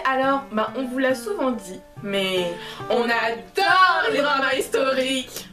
Alors, on vous l'a souvent dit, mais on adore les dramas historiques.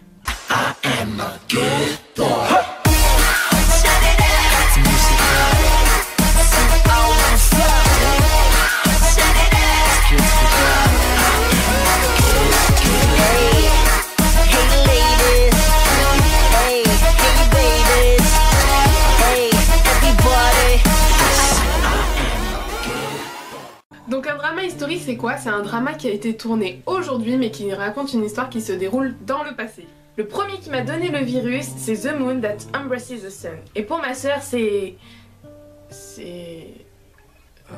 Donc un drama historique c'est quoi? C'est un drama qui a été tourné aujourd'hui mais qui raconte une histoire qui se déroule dans le passé. Le premier qui m'a donné le virus c'est The Moon That Embraces the Sun. Et pour ma soeur c'est...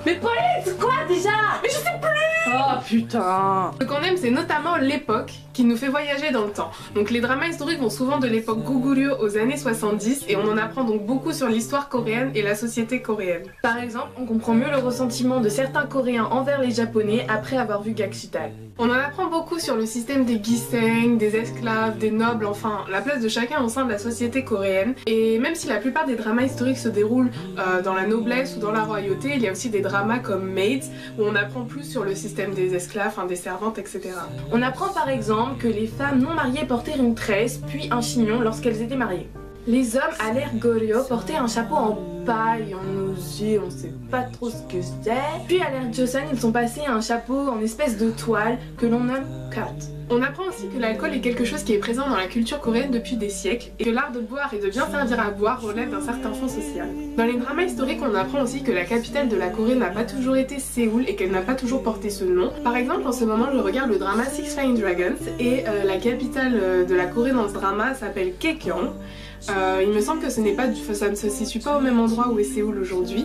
Mais Pauline, quoi déjà? Mais je sais plus! Oh putain! Ce qu'on aime c'est notamment l'époque qui nous fait voyager dans le temps. Donc les dramas historiques vont souvent de l'époque Goguryeo aux années 70 et on en apprend donc beaucoup sur l'histoire coréenne et la société coréenne. Par exemple, on comprend mieux le ressentiment de certains Coréens envers les Japonais après avoir vu Gakchital. On en apprend beaucoup sur le système des Giseng, des esclaves, des nobles, enfin la place de chacun au sein de la société coréenne. Et même si la plupart des dramas historiques se déroulent dans la noblesse ou dans la royauté, il y a aussi des dramas comme Maids où on apprend plus sur le système des esclaves, des servantes, etc. On apprend par exemple que les femmes non mariées portaient une tresse puis un chignon lorsqu'elles étaient mariées. Les hommes à l'ère Goryeo portaient un chapeau en paille, en osier, on sait pas trop ce que c'est. Puis à l'ère Joseon, ils sont passés à un chapeau en espèce de toile que l'on nomme kat. On apprend aussi que l'alcool est quelque chose qui est présent dans la culture coréenne depuis des siècles et que l'art de boire et de bien servir à boire relève d'un certain fond social. Dans les dramas historiques, on apprend aussi que la capitale de la Corée n'a pas toujours été Séoul et qu'elle n'a pas toujours porté ce nom. Par exemple, en ce moment, je regarde le drama Six Flying Dragons et la capitale de la Corée dans ce drama s'appelle Kaekyeong. Il me semble que ça ne se situe pas au même endroit où est Séoul aujourd'hui,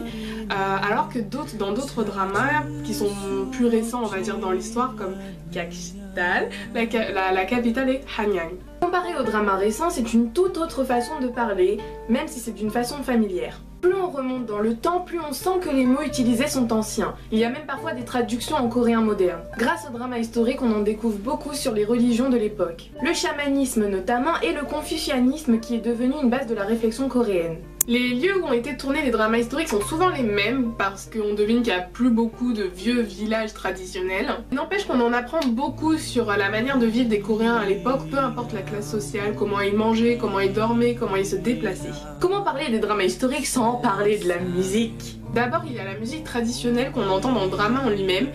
alors que dans d'autres dramas qui sont plus récents, on va dire, dans l'histoire, comme Gakchital, la capitale est Hanyang. Comparé aux dramas récents, c'est une toute autre façon de parler, même si c'est d'une façon familière. Plus on remonte dans le temps, plus on sent que les mots utilisés sont anciens. Il y a même parfois des traductions en coréen moderne. Grâce au drama historique, on en découvre beaucoup sur les religions de l'époque. Le chamanisme notamment et le confucianisme qui est devenu une base de la réflexion coréenne. Les lieux où ont été tournés les dramas historiques sont souvent les mêmes parce qu'on devine qu'il n'y a plus beaucoup de vieux villages traditionnels. N'empêche qu'on en apprend beaucoup sur la manière de vivre des Coréens à l'époque, peu importe la classe sociale, comment ils mangeaient, comment ils dormaient, comment ils se déplaçaient. Comment parler des dramas historiques sans parler de la musique? D'abord il y a la musique traditionnelle qu'on entend dans le drama en lui-même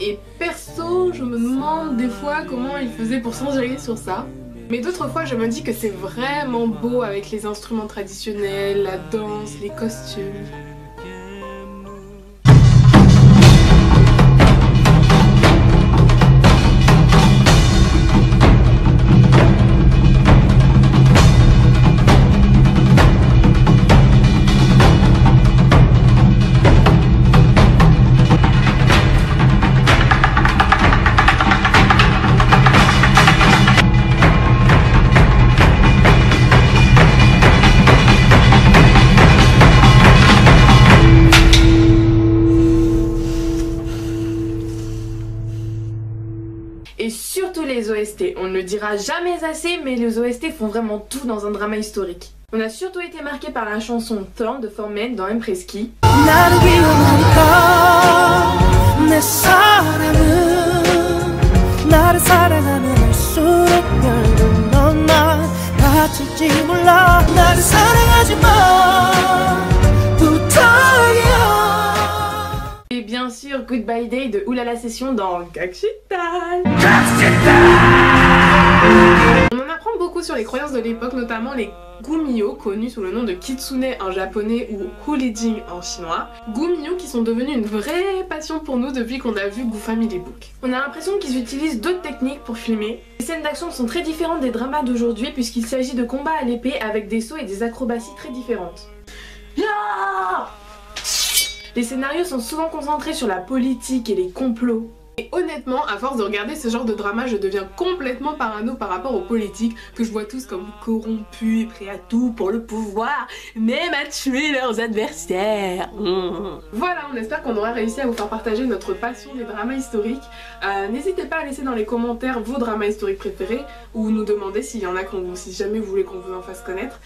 et perso je me demande des fois comment ils faisaient pour s'enjailler sur ça. Mais d'autres fois je me dis que c'est vraiment beau avec les instruments traditionnels, la danse, les costumes. Et surtout les OST, on ne le dira jamais assez, mais les OST font vraiment tout dans un drama historique. On a surtout été marqué par la chanson Thorn de Formel dans Empreski. Et bien sûr Goodbye Day de Oulala Session dans Gakchital. On en apprend beaucoup sur les croyances de l'époque, notamment les Gumyo, connus sous le nom de Kitsune en japonais ou Hulijing en chinois. Gumyo qui sont devenus une vraie passion pour nous depuis qu'on a vu Gu Family Book. On a l'impression qu'ils utilisent d'autres techniques pour filmer. Les scènes d'action sont très différentes des dramas d'aujourd'hui puisqu'il s'agit de combats à l'épée avec des sauts et des acrobaties très différentes. Les scénarios sont souvent concentrés sur la politique et les complots. Et honnêtement, à force de regarder ce genre de drama, je deviens complètement parano par rapport aux politiques que je vois tous comme corrompus et prêts à tout pour le pouvoir, même à tuer leurs adversaires. Voilà, on espère qu'on aura réussi à vous faire partager notre passion des dramas historiques. N'hésitez pas à laisser dans les commentaires vos dramas historiques préférés ou nous demander s'il y en a si jamais vous voulez qu'on vous en fasse connaître.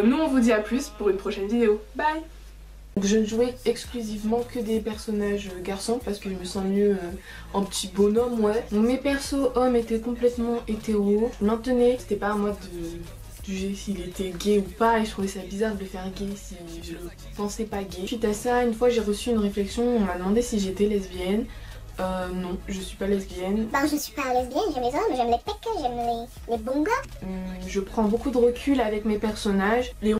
Nous on vous dit à plus pour une prochaine vidéo. Bye! Donc je ne jouais exclusivement que des personnages garçons parce que je me sens mieux en petit bonhomme, ouais. Donc mes persos hommes étaient complètement hétéros. Maintenant, c'était pas à moi de juger s'il était gay ou pas, et je trouvais ça bizarre de le faire gay si je le pensais pas gay. Suite à ça, une fois j'ai reçu une réflexion, on m'a demandé si j'étais lesbienne. Non, je suis pas lesbienne. Ben je suis pas lesbienne, j'aime les hommes, j'aime les pecs, j'aime les bons gars. Je prends beaucoup de recul avec mes personnages. Les